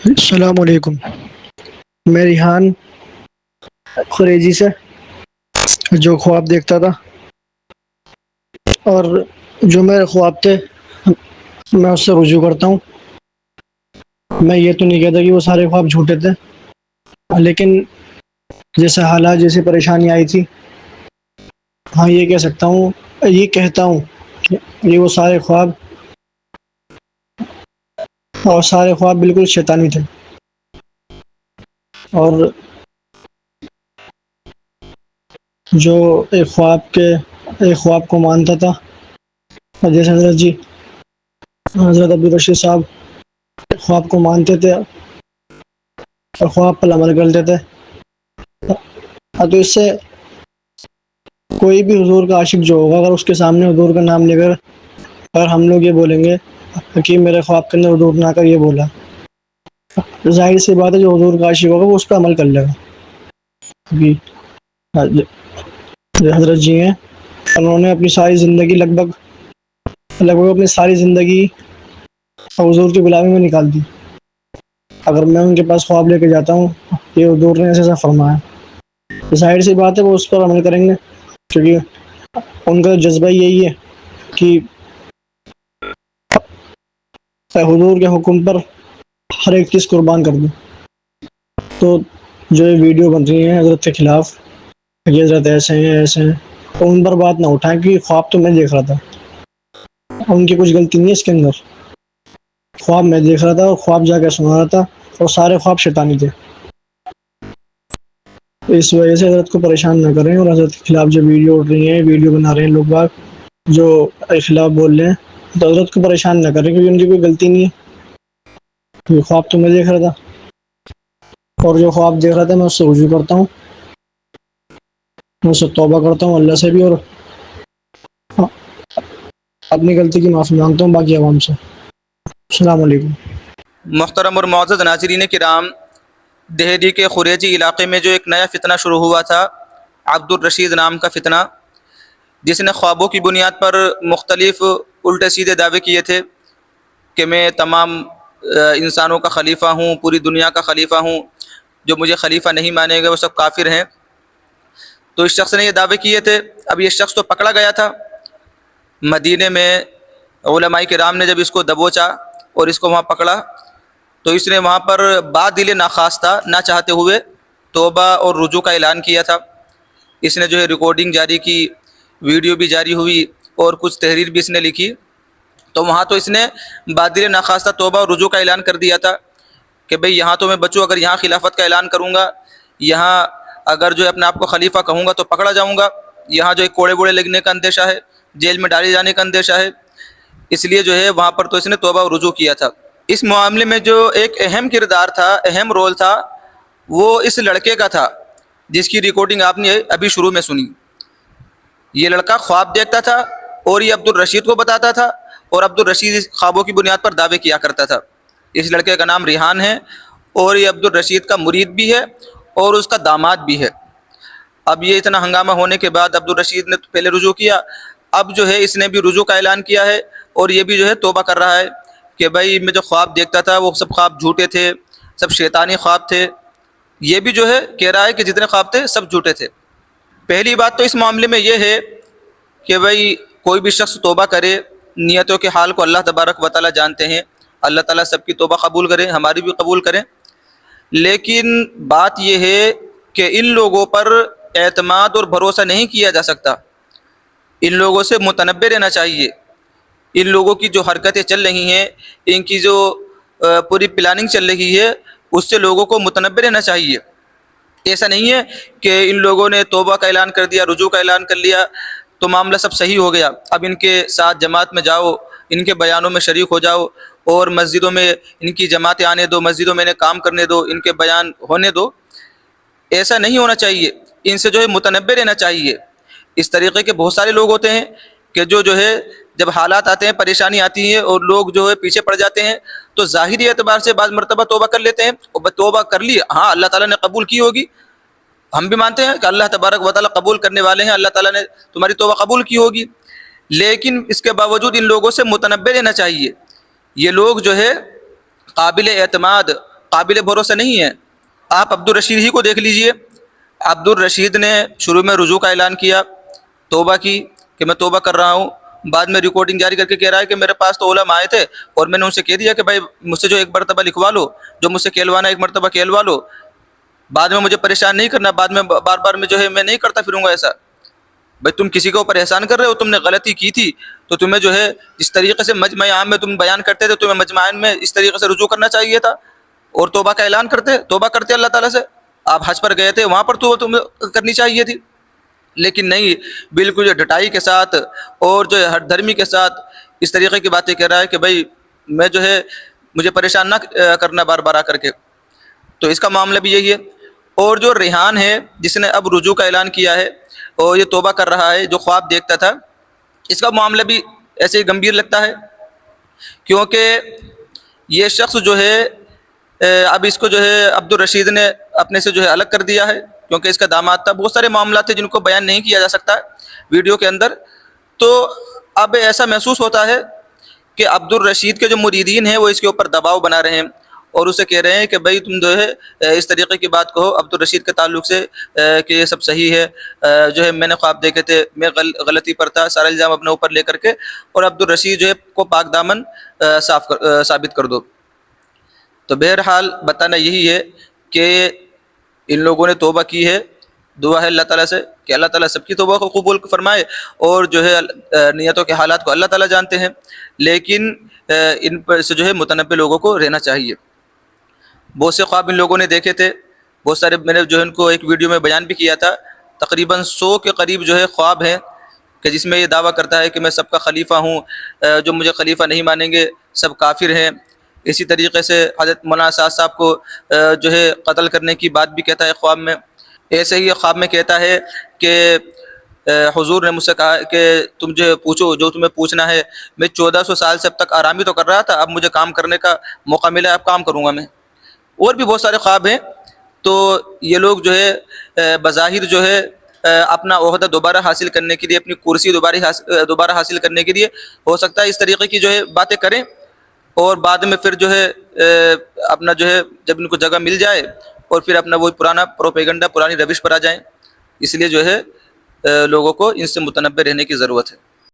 السلام علیکم. میں ریحان قریجی سے جو خواب دیکھتا تھا، اور جو میرے خواب تھے میں اس سے رجوع کرتا ہوں. میں یہ تو نہیں کہتا کہ وہ سارے خواب جھوٹے تھے، لیکن جیسے حالات، جیسی پریشانی آئی تھی، ہاں یہ کہہ سکتا ہوں، یہ کہتا ہوں کہ یہ وہ سارے خواب بالکل شیطانی تھے. اور جو ایک خواب کو مانتا تھا، جیسے حضرت عبدالرشید صاحب خواب کو مانتے تھے اور خواب پر عمل کرتے تھے. تو اس سے کوئی بھی حضور کا عاشق جو ہوگا، اگر اس کے سامنے حضور کا نام لے کر اگر ہم لوگ یہ بولیں گے کہ میرے خواب کے اندر حضور نے آ کر یہ بولا، ظاہر سی بات ہے جو حضور کا عاشق ہوگا وہ اس پہ عمل کر لے گا. حضرت جی ہیں، انہوں نے اپنی ساری زندگی لگ بھگ اپنی ساری زندگی حضور کی غلامی میں نکال دی. اگر میں ان کے پاس خواب لے کے جاتا ہوں کہ حضور نے ایسا ایسا فرمایا، ظاہر سی بات ہے وہ اس پر عمل کریں گے، کیونکہ ان کا جذبہ یہی ہے کہ حضور کے حکم پر ہر ایک چیز قربان کر دوں. تو جو یہ ویڈیو بن رہی ہیں حضرت کے خلاف، یہ حضرت ایسے ہیں، تو ان پر بات نہ اٹھائیں، کہ خواب تو میں دیکھ رہا تھا، ان کی کچھ غلطی نہیں ہے اس کے اندر. خواب میں دیکھ رہا تھا اور خواب جا کے سنا رہا تھا، اور سارے خواب شیطانی تھے. اس وجہ سے حضرت کو پریشان نہ کریں، اور حضرت کے خلاف جو ویڈیو اٹھ رہی ہیں، ویڈیو بنا رہے ہیں لوگ باگ جو خلاف بول رہے ہیں، تو حضرت کو پریشان نہ کریں، کیونکہ ان کی کوئی غلطی نہیں ہے. خواب تو میں دیکھ رہا تھا، اور جو خواب دیکھ رہا تھا میں اس سے رجوع کرتا ہوں، میں اس سے توبہ کرتا ہوں اللہ سے بھی، اور اپنی غلطی کی معافی مانگتا ہوں باقی عوام سے. السلام علیکم. محترم اور معزز ناظرین کرام، دہلی کے قریجی علاقے میں جو ایک نیا فتنہ شروع ہوا تھا، عبدالرشید نام کا فتنہ، جس نے خوابوں کی بنیاد پر مختلف الٹے سیدھے دعوے کیے تھے کہ میں تمام انسانوں کا خلیفہ ہوں، پوری دنیا کا خلیفہ ہوں، جو مجھے خلیفہ نہیں مانے گا وہ سب کافر ہیں. تو اس شخص نے یہ دعوے کیے تھے. اب یہ شخص تو پکڑا گیا تھا مدینے میں. علماء کرام نے جب اس کو دبوچا اور اس کو وہاں پکڑا، تو اس نے وہاں پر بادل ناخواستہ، نہ چاہتے ہوئے توبہ اور رجوع کا اعلان کیا تھا. اس نے جو ہے ریکارڈنگ جاری کی، ویڈیو بھی جاری ہوئی، اور کچھ تحریر بھی اس نے لکھی. تو وہاں تو اس نے بادل ناخواستہ توبہ اور رجوع کا اعلان کر دیا تھا کہ بھئی یہاں تو میں بچوں، اگر یہاں خلافت کا اعلان کروں گا، یہاں اگر جو ہے اپنے آپ کو خلیفہ کہوں گا تو پکڑا جاؤں گا، یہاں جو ہے کوڑے بوڑے لگنے کا اندیشہ ہے، جیل میں ڈالے جانے کا اندیشہ ہے. اس لیے جو ہے وہاں پر تو اس نے توبہ اور رجوع کیا تھا. اس معاملے میں جو ایک اہم کردار تھا، اہم رول تھا، وہ اس لڑکے کا تھا جس کی ریکارڈنگ آپ نے ابھی شروع میں سنی. یہ لڑکا خواب دیکھتا تھا اور یہ عبدالرشید کو بتاتا تھا، اور عبدالرشید خوابوں کی بنیاد پر دعوے کیا کرتا تھا. اس لڑکے کا نام ریحان ہے، اور یہ عبدالرشید کا مرید بھی ہے اور اس کا داماد بھی ہے. اب یہ اتنا ہنگامہ ہونے کے بعد عبدالرشید نے پہلے رجوع کیا، اب جو ہے اس نے بھی رجوع کا اعلان کیا ہے، اور یہ بھی جو ہے توبہ کر رہا ہے کہ بھائی میں جو خواب دیکھتا تھا وہ سب خواب جھوٹے تھے، سب شیطانی خواب تھے. یہ بھی جو ہے کہہ رہا ہے کہ جتنے خواب تھے سب جھوٹے تھے. پہلی بات تو اس معاملے میں یہ ہے کہ بھائی کوئی بھی شخص توبہ کرے، نیتوں کے حال کو اللہ تبارک و تعالی جانتے ہیں. اللہ تعالیٰ سب کی توبہ قبول کرے، ہماری بھی قبول کریں. لیکن بات یہ ہے کہ ان لوگوں پر اعتماد اور بھروسہ نہیں کیا جا سکتا. ان لوگوں سے متنبع رہنا چاہیے. ان لوگوں کی جو حرکتیں چل رہی ہیں، ان کی جو پوری پلاننگ چل رہی ہے، اس سے لوگوں کو متنبع رہنا چاہیے. ایسا نہیں ہے کہ ان لوگوں نے توبہ کا اعلان کر دیا، رجوع کا اعلان کر لیا تو معاملہ سب صحیح ہو گیا، اب ان کے ساتھ جماعت میں جاؤ، ان کے بیانوں میں شریک ہو جاؤ، اور مسجدوں میں ان کی جماعتیں آنے دو، مسجدوں میں انہیں کام کرنے دو، ان کے بیان ہونے دو. ایسا نہیں ہونا چاہیے. ان سے جو ہے متنبع رہنا چاہیے. اس طریقے کے بہت سارے لوگ ہوتے ہیں کہ جو ہے جب حالات آتے ہیں، پریشانی آتی ہے اور لوگ جو ہے پیچھے پڑ جاتے ہیں، تو ظاہری اعتبار سے بعض مرتبہ توبہ کر لیتے ہیں، اور توبہ کر لی، ہاں اللہ تعالیٰ نے قبول کی ہوگی، ہم بھی مانتے ہیں کہ اللہ تبارک و تعالیٰ قبول کرنے والے ہیں، اللہ تعالیٰ نے تمہاری توبہ قبول کی ہوگی. لیکن اس کے باوجود ان لوگوں سے متنبع رہنا چاہیے. یہ لوگ جو ہے قابل اعتماد، قابل بھروسہ نہیں ہے۔ آپ عبدالرشید ہی کو دیکھ لیجئے، عبدالرشید نے شروع میں رجوع کا اعلان کیا، توبہ کی کہ میں توبہ کر رہا ہوں، بعد میں ریکارڈنگ جاری کر کے کہہ رہا ہے کہ میرے پاس تو علماء آئے تھے اور میں نے ان سے کہہ دیا کہ بھائی مجھ سے جو ایک مرتبہ لکھوا لو، جو مجھ سے کہلوانا ایک مرتبہ کہلوا لو، بعد میں مجھے پریشان نہیں کرنا، بعد میں بار بار میں جو ہے میں نہیں کرتا پھروں گا ایسا۔ بھائی تم کسی کے اوپر احسان کر رہے ہو، تم نے غلطی کی تھی تو تمہیں جو ہے اس طریقے سے مجمع عام میں تم بیان کرتے تھے، تمہیں مجمع عام میں اس طریقے سے رجوع کرنا چاہیے تھا اور توبہ کا اعلان کرتے، توبہ کرتے اللہ تعالیٰ سے۔ آپ حج پر گئے تھے، وہاں پر تو تمہیں کرنی چاہیے تھی، لیکن نہیں، بالکل جو ڈٹائی کے ساتھ اور جو ہر دھرمی کے ساتھ اس طریقے کی باتیں کہہ رہا ہے کہ بھائی میں جو ہے مجھے پریشان نہ کرنا بار بار آ کر کے۔ تو اس کا معاملہ بھی یہی ہے۔ اور جو ریحان ہے جس نے اب رجوع کا اعلان کیا ہے اور یہ توبہ کر رہا ہے، جو خواب دیکھتا تھا، اس کا معاملہ بھی ایسے ہی گمبھیر لگتا ہے، کیونکہ یہ شخص جو ہے اب اس کو جو ہے عبدالرشید نے اپنے سے جو ہے الگ کر دیا ہے، کیونکہ اس کا داماد تھا۔ بہت سارے معاملات تھے جن کو بیان نہیں کیا جا سکتا ویڈیو کے اندر۔ تو اب ایسا محسوس ہوتا ہے کہ عبدالرشید کے جو مریدین ہیں وہ اس کے اوپر دباؤ بنا رہے ہیں اور اسے کہہ رہے ہیں کہ بھائی تم جو ہے اس طریقے کی بات کہو عبدالرشید کے تعلق سے کہ یہ سب صحیح ہے، جو ہے میں نے خواب دیکھے تھے، میں غلطی پر تھا، سارا الزام اپنے اوپر لے کر کے، اور عبدالرشید جو ہے کو پاک دامن ثابت کر دو۔ تو بہرحال بتانا یہی ہے کہ ان لوگوں نے توبہ کی ہے، دعا ہے اللہ تعالیٰ سے کہ اللہ تعالیٰ سب کی توبہ کو قبول فرمائے، اور جو ہے نیتوں کے حالات کو اللہ تعالیٰ جانتے ہیں، لیکن ان پر سے جو ہے متنبع لوگوں کو رہنا چاہیے۔ بہت سے خواب ان لوگوں نے دیکھے تھے، بہت سارے میں نے جو ہے ان کو ایک ویڈیو میں بیان بھی کیا تھا، تقریباً 100 کے قریب جو ہے خواب ہیں کہ جس میں یہ دعویٰ کرتا ہے کہ میں سب کا خلیفہ ہوں، جو مجھے خلیفہ نہیں مانیں گے سب کافر ہیں۔ اسی طریقے سے حضرت مولانا سعد صاحب کو جو ہے قتل کرنے کی بات بھی کہتا ہے خواب میں۔ ایسے ہی خواب میں کہتا ہے کہ حضور نے مجھ سے کہا کہ تم جو پوچھو جو تمہیں پوچھنا ہے، میں 1400 سال سے اب تک آرامی تو کر رہا تھا، اب مجھے کام کرنے کا موقع ملا ہے، اب کام کروں گا میں۔ اور بھی بہت سارے خواب ہیں۔ تو یہ لوگ جو ہے بظاہر جو ہے اپنا عہدہ دوبارہ حاصل کرنے کے لیے، اپنی کرسی دوبارہ حاصل کرنے کے لیے ہو سکتا ہے اس طریقے کی جو ہے باتیں کریں، اور بعد میں پھر جو ہے اپنا جو ہے جب ان کو جگہ مل جائے اور پھر اپنا وہی پرانا پروپیگنڈا، پرانی روش پر آ جائیں۔ اس لیے جو ہے لوگوں کو ان سے متنبع رہنے کی ضرورت ہے۔